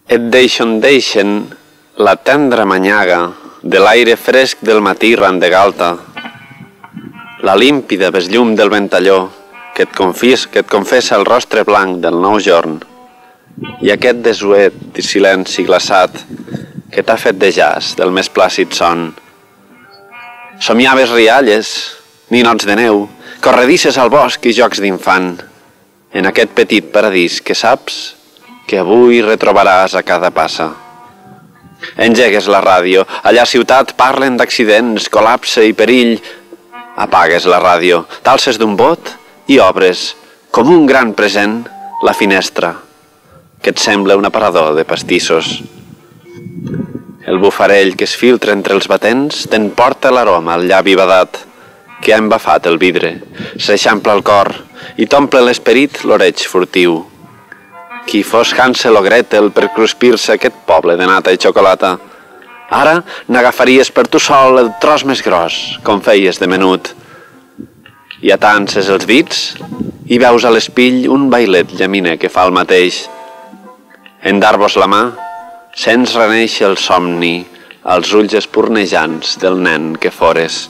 Et deixen la tendra manyaga de l'aire fresc del matí ran de galta, la límpida besllum del ventalló que et confessa el rostre blanc del nou jorn i aquest desuet de silenci glaçat que t'ha fet de jaç del més plàcid son. Somiaves rialles, ninots de neu, corredisses al bosc i jocs d'infant, en aquest petit paradís que saps que avui retrobaràs a cada passa. Engegues la ràdio, allà a ciutat parlen d'accidents, col·lapse i perill. Apagues la ràdio, t'alces d'un bot i obres, com un gran present, la finestra, que et sembla un aparador de pastissos. El bufarell que es filtra entre els batents t'emporta l'aroma al llavi badat que ha embafat el vidre, s'eixampla el cor i t'omple l'esperit l'oreig furtiu. Qui fos Hansel o Gretel per cruspir-se aquest poble de nata i xocolata, ara n'agafaries per tu sol el tros més gros, com feies de menut. I atances els dits i veus a l'espill un bailet llaminer que fa el mateix. En dar-vos la mà, sents renéixer el somni als ulls espurnejants del nen que fores.